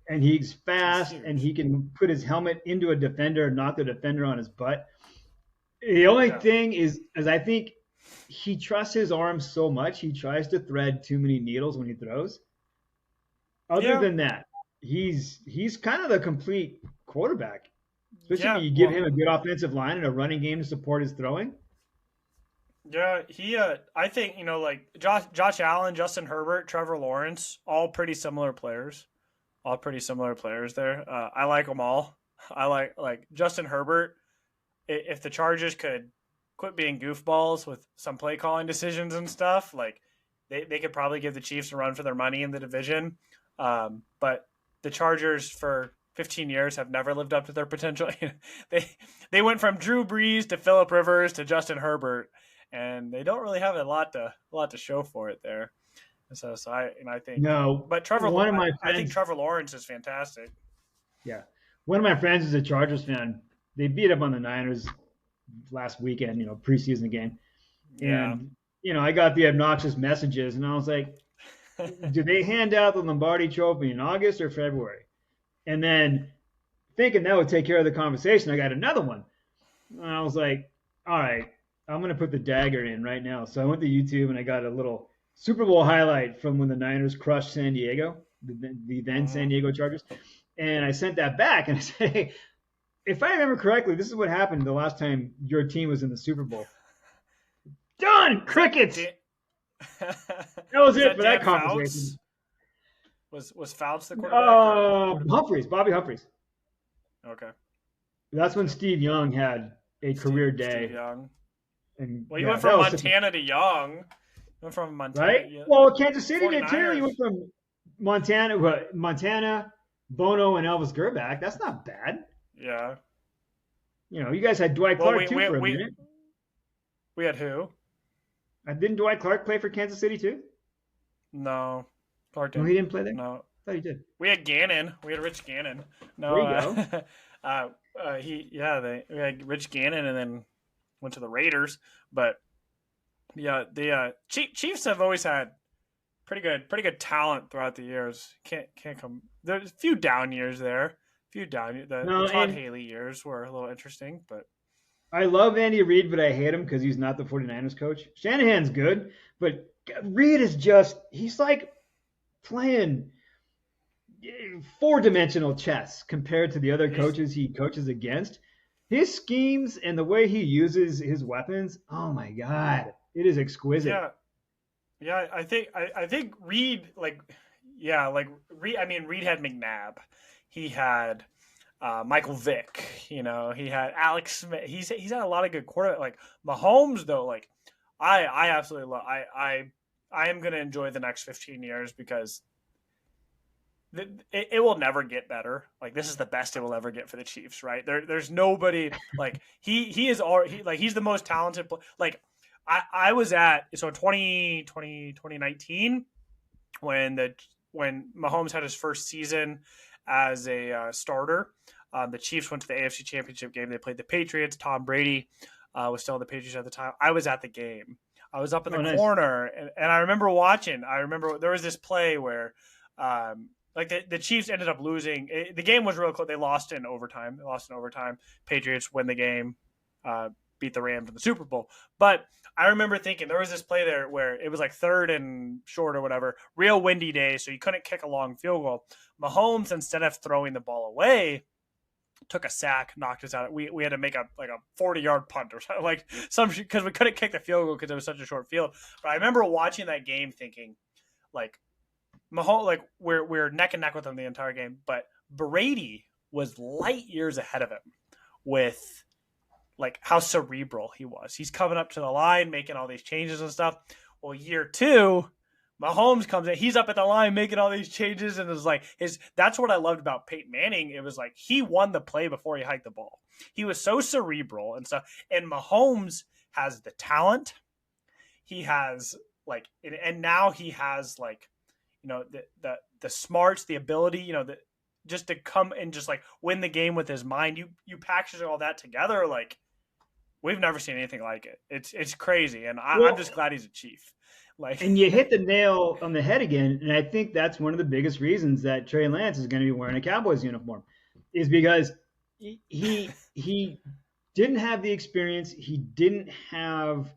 and he's He's fast, and huge. he can put his helmet into a defender and knock the defender on his butt. The only Yeah. thing is I think he trusts his arm so much he tries to thread too many needles when he throws. Other Yeah. than that, he's kind of the complete quarterback. Especially if Yeah. you give Well, him a good offensive line and a running game to support his throwing. yeah, I think, like Josh Allen, Justin Herbert, Trevor Lawrence, all pretty similar players. All pretty similar players there. I like them all. I like Justin Herbert. If the Chargers could quit being goofballs with some play calling decisions and stuff, like they could probably give the Chiefs a run for their money in the division. But the Chargers for 15 years have never lived up to their potential. they they went from Drew Brees to Phillip Rivers to Justin Herbert, and they don't really have a lot to show for it there. So I think, No, but one of my I think friends, Trevor Lawrence is fantastic. yeah, one of my friends is a Chargers fan. They beat up on the Niners last weekend, preseason game, Yeah. and I got the obnoxious messages, and I was like, do they hand out the Lombardi Trophy in August or February? And then thinking that would take care of the conversation, I got another one. And I was like, all right, I'm going to put the dagger in right now. So I went to YouTube and I got a little Super Bowl highlight from when the Niners crushed San Diego, the then San Mhm. Diego Chargers. And I sent that back and I said, hey, if I remember correctly, this is what happened the last time your team was in the Super Bowl. Done! Was that Crickets! Dan, That was was it that for that Dan conversation. Fouts? Was Fouts the quarterback or Humphreys, Bobby Humphreys. okay? That's when Okay. Steve Young had a career Steve day. Young. And Well, you yeah, went that from was such a Montana to Young. You went from right? Montana. Yeah, Well, Kansas City did too. You 49ers. went from Montana, Bono, and Elvis Gerback. That's not bad. Yeah. You guys had Dwight Well, Clark too for a minute. we had who? Didn't Dwight Clark play for Kansas City too? No, Clark No, he didn't. didn't play there. No, I thought he did. we had Gannon. We had Rich Gannon. No, There you go. we had Rich Gannon, and then went to the Raiders. But yeah, the Chiefs have always had pretty good talent throughout the years. Can't come. There's a few down years there. A few down. The No, Todd and Haley years were a little interesting, but I love Andy Reid, but I hate him because he's not the 49ers coach. Shanahan's good, but Reid is just, he's like playing four-dimensional chess compared to the other He's coaches he coaches against. His schemes and the way he uses his weapons, oh my God, it is exquisite. yeah, yeah. I think Reed like yeah like Reed. I mean Reed had McNabb. He had Michael Vick. You know, he had Alex Smith. He's had a lot of good quarterback. Like Mahomes, though, like I absolutely love. I am going to enjoy the next 15 years because it will never get better. Like this is the best it will ever get for the Chiefs, right? There's nobody like he is already like he's the most talented. Like I was at so 2019 when when Mahomes had his first season as a starter. The Chiefs went to the AFC Championship game. They played the Patriots. Tom Brady was still the Patriots at the time. I was at the game. I was up in Oh, the nice. corner, and I remember watching. I remember there was this play where, like the Chiefs ended up losing. The game was real close. They lost in overtime. Patriots win the game, beat the Rams in the Super Bowl. But I remember thinking there was this play there where it was like third and short or whatever, real windy day, so you couldn't kick a long field goal. Mahomes, instead of throwing the ball away, took a sack, knocked us out. We had to make a 40-yard punt or something like some because we couldn't kick the field goal because it was such a short field. But I remember watching that game thinking, like Mahomes, like we're neck and neck with him the entire game, but Brady was light years ahead of him with like how cerebral he was. He's coming up to the line, making all these changes and stuff. Well, year two, Mahomes comes in, he's up at the line making all these changes, and it's like that's what I loved about Peyton Manning. It was like he won the play before he hiked the ball. He was so cerebral and stuff. And Mahomes has the talent. He has like and now he has like, you know, the smarts, the ability, you know, just to come and just like win the game with his mind. You package all that together, like we've never seen anything like it. It's crazy, and I'm Well, just glad he's a Chief. Like, and you hit the nail on the head again, and I think that's one of the biggest reasons that Trey Lance is going to be wearing a Cowboys uniform, is because he didn't have the experience, he didn't have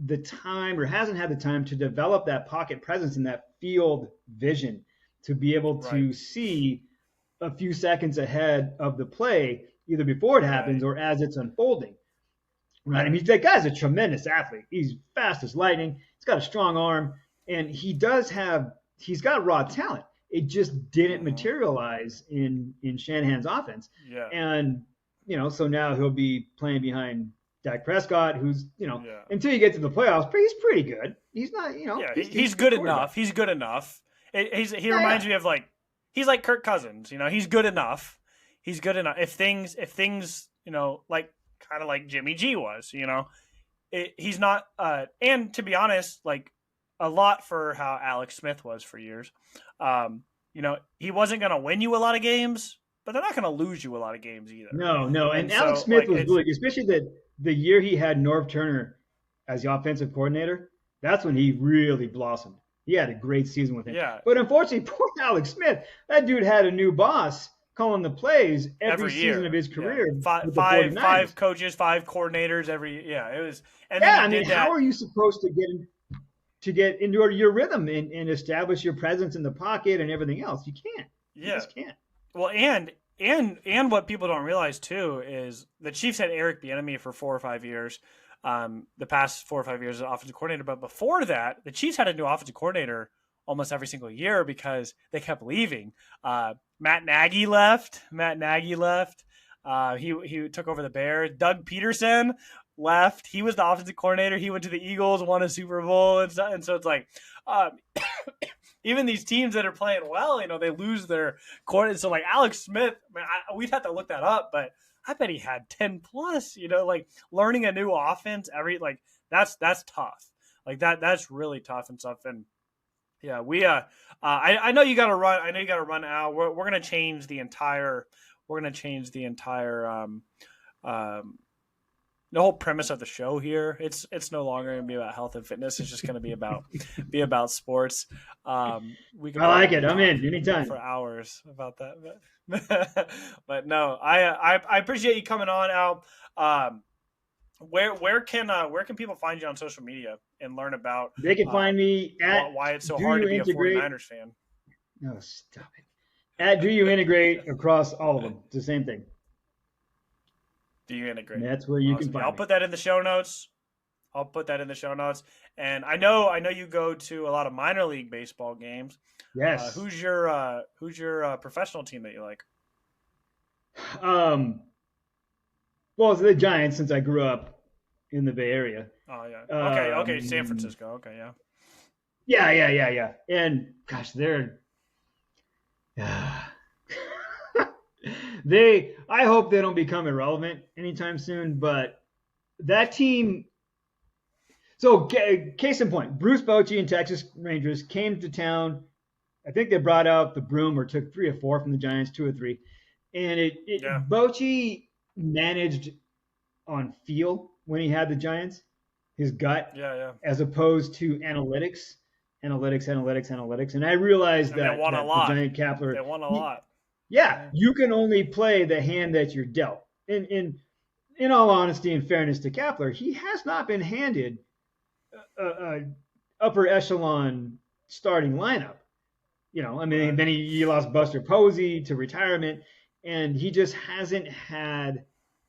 the time, or hasn't had the time to develop that pocket presence and that field vision to be able right, to see a few seconds ahead of the play, either before it yeah, happens or as it's unfolding. Right. I right, mean, that guy's a tremendous athlete. He's fast as lightning. He's got a strong arm, and he's got raw talent. It just didn't mm-hmm. materialize in Shanahan's offense. Yeah, And, so now he'll be playing behind Dak Prescott, who's, yeah, until you get to the playoffs, he's pretty good. He's not, yeah. he's He's a good good quarterback. enough. He's good enough. He Yeah, reminds yeah. me of like he's like Kirk Cousins. You know, he's good enough. He's good enough. If things like kind of like Jimmy G was. He's not. And to be honest, like a lot for how Alex Smith was for years. He wasn't going to win you a lot of games, but they're not going to lose you a lot of games either. No, no. And And Alex so, Smith like, was it's really good, especially the year he had Norv Turner as the offensive coordinator. That's when he really blossomed. He had a great season with him. yeah, But unfortunately, poor Alex Smith, that dude had a new boss calling the plays every every season year, of his yeah, career five, with the five, 49ers. five coaches, five coordinators. It was, and then Yeah, he I mean, did how that. are you supposed to get into your rhythm and establish your presence in the pocket and everything else? You can't. You Yeah, just can't. well, and what people don't realize too is the Chiefs had Eric Bieniemy for 4 or 5 years. The past 4 or 5 years as offensive coordinator, but before that, the Chiefs had a new offensive coordinator almost every single year because they kept leaving. Matt Nagy left. He took over the Bears. Doug Peterson left. He was the offensive coordinator. He went to the Eagles, won a Super Bowl, and so it's like um, even these teams that are playing well, they lose their coordinator. So like Alex Smith, man, we'd have to look that up, but I bet he had 10 plus. Like learning a new offense that's tough. Like that's really tough and stuff. And yeah, I know you got to run. I know you got to run out. We're gonna change the entire. Um, the whole premise of the show here. It's no longer gonna be about health and fitness. It's just gonna be about sports. We could I like it. probably I'm talk in anytime. for hours about that, but but no, I appreciate you coming on, Al. where can people find you on social media and learn about They can find me at why it's so Do hard You to be a Integrate? 49ers fan? No, stop it. At Do You Integrate across all of them. It's the same thing. Do you integrate? And that's where you can Awesome. Yeah, find I'll me. put that in the show notes. I'll put that in the show notes. And I know you go to a lot of minor league baseball games. Yes. Who's your professional team that you like? Um, well, it's the Giants since I grew up in the Bay Area. Oh yeah. Okay. San Um, Francisco. Okay, yeah. yeah. And gosh, they're they. I hope they don't become irrelevant anytime soon. But that team. So, case in point, Bruce Bochy and Texas Rangers came to town. I think they brought out the broom or took 3 or 4 from the Giants, 2 or 3, and Yeah. Bochy managed on feel when he had the Giants, his gut, Yeah. Yeah. as opposed to analytics. And I realized And they that won a the lot. giant They Kapler, won a lot. yeah, Yeah. you can only play the hand that you're dealt. In all honesty and fairness to Kapler, he has not been handed a upper echelon starting lineup. I mean, Right. then he lost Buster Posey to retirement, and he just hasn't had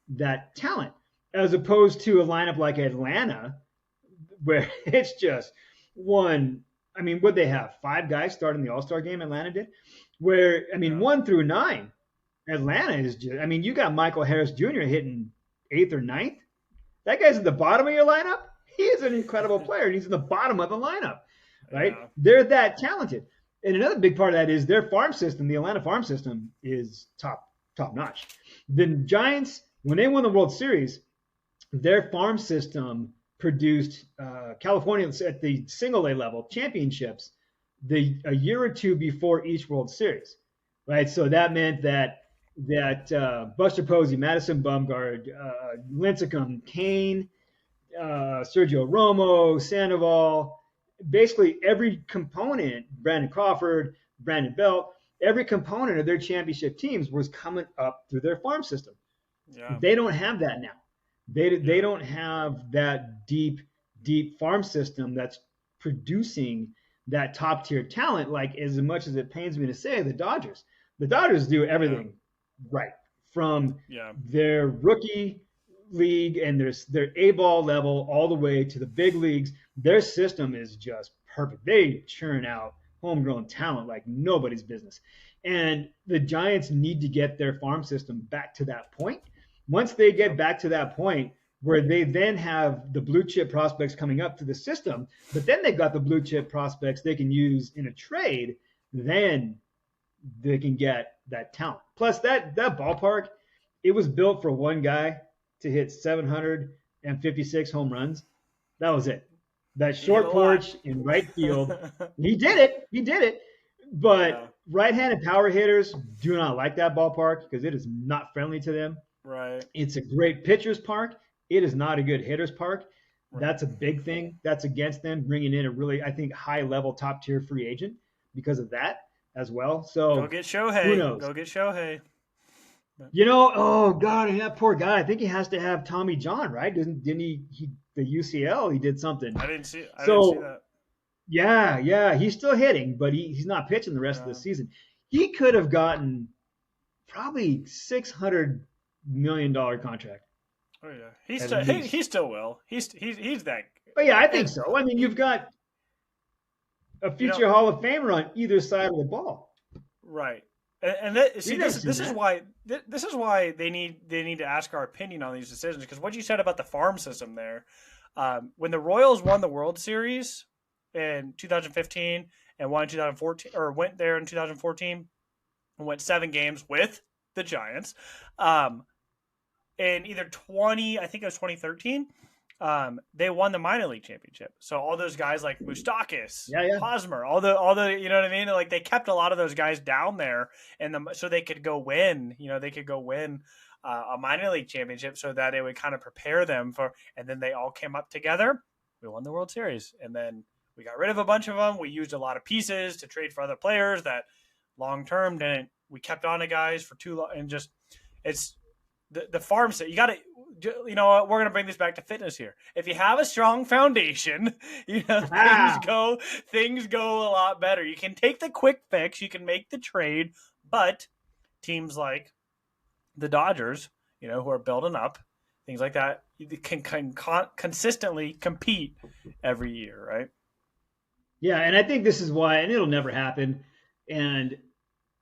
that talent, as opposed to a lineup like Atlanta, where it's just one. I mean, would they have 5 guys starting the All Star game? Atlanta did, where I mean, Yeah. 1 through 9, Atlanta is just. I mean, you got Michael Harris Jr. hitting eighth or ninth. That guy's at the bottom of your lineup. He is an incredible player, and he's in the bottom of the lineup, right? Yeah. They're that talented. And another big part of that is their farm system. The Atlanta farm system is top notch. The Giants, when they won the World Series, their farm system produced California at the single A level championships a year or two before each World Series, right? So that meant that Buster Posey, Madison Bumgarner, Lincecum, Kane, Sergio Romo, Sandoval, basically every component, Brandon Crawford, Brandon Belt, every component of their championship teams was coming up through their farm system. Yeah. They don't have that now. They Yeah. don't have that deep farm system that's producing that top tier talent. Like, as much as it pains me to say, the Dodgers. The Dodgers do Yeah. everything right, from Yeah. their rookie league and their A ball level all the way to the big leagues. Their system is just perfect. They churn out homegrown talent like nobody's business. And the Giants need to get their farm system back to that point. Once they get Yep. back to that point where they then have the blue chip prospects coming up to the system, but then they've got the blue chip prospects they can use in a trade, then they can get that talent. Plus, that ballpark, it was built for one guy to hit 756 home runs. That was it. That He hit a short lot. porch in right field. He did it. He did it. Yeah. But right-handed power hitters do not like that ballpark because it is not friendly to them. Right. It's a great pitcher's park. It is not a good hitter's park. Right. That's a big thing. That's against them bringing in a really, I think, high-level, top-tier free agent because of that as well. Go So get who Shohei. knows? Go get Shohei. Oh God, that poor guy. I think he has to have Tommy John, right? Didn't he the UCL? He did something. I didn't see So that. yeah, he's still hitting, but he's not pitching the rest of the Yeah. season. He could have gotten probably $600 million contract Oh yeah. He's at still least. he still will. He's that. But yeah, I think And so. I mean, you've got a you know future Hall of Famer on either side of the ball. right. And that, see We've never this seen this is that. why this is why they need to ask our opinion on these decisions, because what you said about the farm system there, when the Royals won the World Series in 2015 and won in 2014, or went there in 2014 and went 7 games with the Giants, um, in either 20, I think it was 2013, they won the minor league championship. So all those guys like Moustakis, Yeah. Hosmer, all the you know what I mean? Like they kept a lot of those guys down there, and so they could go win. They could go win a minor league championship, so that it would kind of prepare them for. And then they all came up together. We won the World Series, and then we got rid of a bunch of them. We used a lot of pieces to trade for other players that long term didn't. We kept on to guys for too long, and just it's the farm set. You got to you know what? We're going to bring this back to fitness here. If you have a strong foundation, things go a lot better. You can take the quick fix, you can make the trade, but teams like the Dodgers, who are building up, things like that, you can consistently compete every year, right? Yeah, and I think this is why, and it'll never happen. And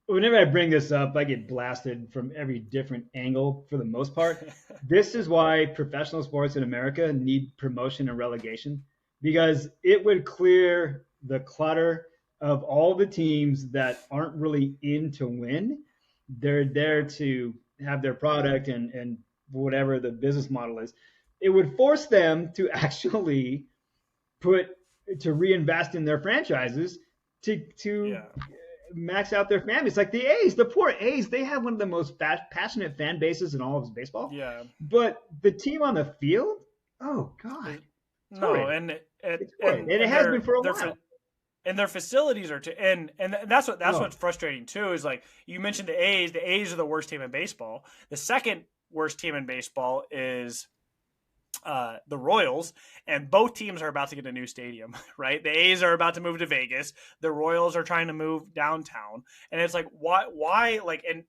whenever I bring this up, I get blasted from every different angle for the most part. This is why professional sports in America need promotion and relegation, because it would clear the clutter of all the teams that aren't really in to win. They're there to have their product and whatever the business model is. It would force them to actually put to reinvest in their franchises to Yeah. max out their fan base. Like the A's, the poor A's, they have one of the most passionate fan bases in all of baseball. Yeah. But the team on the field, oh God, it's No, horrid. It's horrid. And it has been for a while. And their facilities are and that's Oh, what's frustrating too, is like you mentioned the A's. The A's are the worst team in baseball. The second worst team in baseball is the Royals, and both teams are about to get a new stadium, right? The A's are about to move to Vegas. The Royals are trying to move downtown, and it's like, why, like, and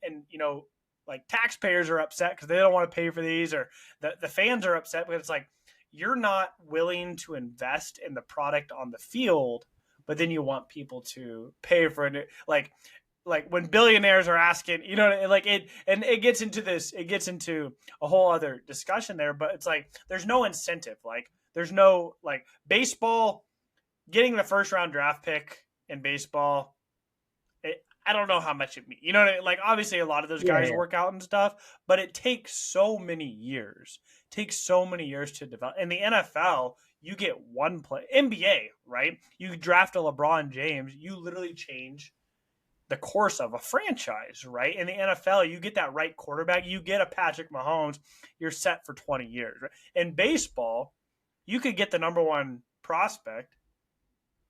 like taxpayers are upset because they don't want to pay for these, or the fans are upset because it's like you're not willing to invest in the product on the field, but then you want people to pay for it, like when billionaires are asking, like it gets into a whole other discussion there, but it's like there's no incentive. Like there's no, like, baseball getting the first round draft pick in baseball. I don't know how much it means. Like obviously a lot of those yeah, guys yeah. work out and stuff, but it takes so many years. It takes so many years to develop. In the NFL, you get one play. NBA, right? You draft a LeBron James, you literally change the course of a franchise, right? In the NFL, you get that right quarterback, you get a Patrick Mahomes, you're set for 20 years. Right? In baseball, you could get the number one prospect.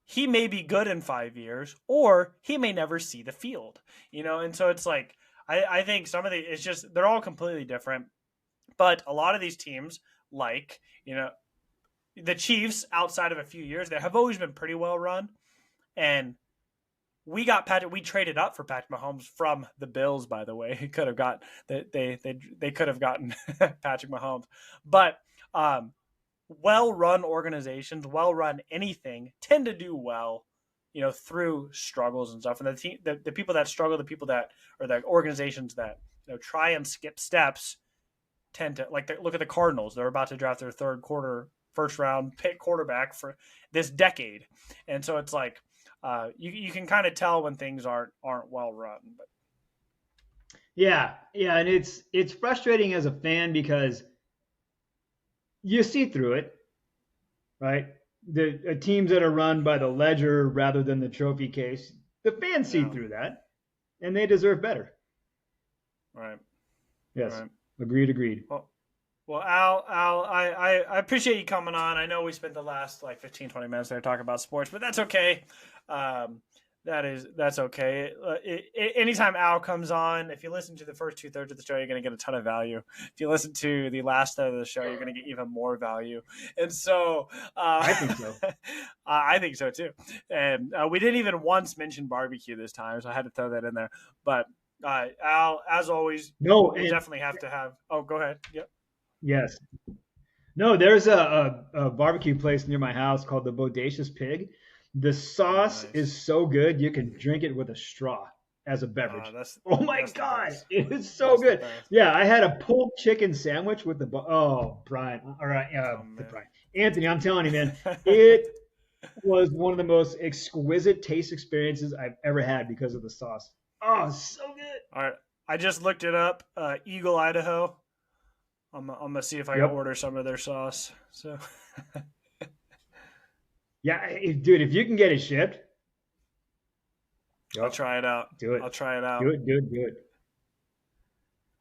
He may be good in 5 years, or he may never see the field, And so it's like, I think some of it's just, they're all completely different. But a lot of these teams, like, the Chiefs, outside of a few years, they have always been pretty well run. And we traded up for Patrick Mahomes from the Bills, by the way. He could have got they could have gotten Patrick Mahomes. But well-run organizations, well-run anything, tend to do well, through struggles and stuff. And the people that struggle, the people that, or the organizations that try and skip steps, tend to, like, look at the Cardinals. They're about to draft their first round pick quarterback for this decade, and so it's like, you can kind of tell when things aren't well run. But Yeah, yeah, and it's frustrating as a fan because you see through it, right? The teams that are run by the ledger rather than the trophy case, the fans see yeah, through that, and they deserve better. right, Yes, right. agreed. Well, Al, I appreciate you coming on. I know we spent the last like 15, 20 minutes there talking about sports, but that's okay. That's okay. Anytime Al comes on, if you listen to the first 2/3 of the show, you're going to get a ton of value. If you listen to the last third of the show, you're going to get even more value. And so, I think so. I think so too. And we didn't even once mention barbecue this time, so I had to throw that in there. But Al, as always, No, we'll definitely have to have. Oh, go ahead. Yep. yes. No, there's a barbecue place near my house called the Bodacious Pig. The Oh, sauce nice. is so good you can drink it with a straw as a beverage. That's Oh my that's the God, best. it is so That's the good. best. Yeah, I had a pulled chicken sandwich with oh, Brian, all right, Oh man. Brian, Anthony, I'm telling you, man, it was one of the most exquisite taste experiences I've ever had because of the sauce. Oh, so good. All right. I just looked it up. Eagle, Idaho. I'm gonna see if I can Yep. order some of their sauce. So Yeah, dude, if you can get it shipped, I'll yep, try it out. do it, I'll try it do out. it, do it, do it.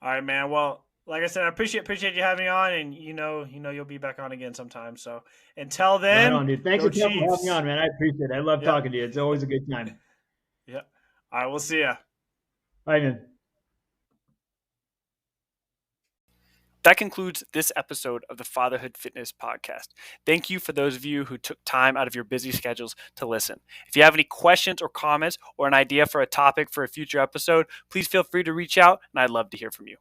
All right, man. Well, like I said, I appreciate you having me on, and you'll be back on again sometime. So until Right then, on, dude. Thanks go again for having me Chiefs. on, man. I appreciate it. I love Yep. talking to you. It's always a good time. Yep. All right. We'll see ya. Bye, man. That concludes this episode of the Fatherhood Fitness Podcast. Thank you for those of you who took time out of your busy schedules to listen. If you have any questions or comments or an idea for a topic for a future episode, please feel free to reach out, and I'd love to hear from you.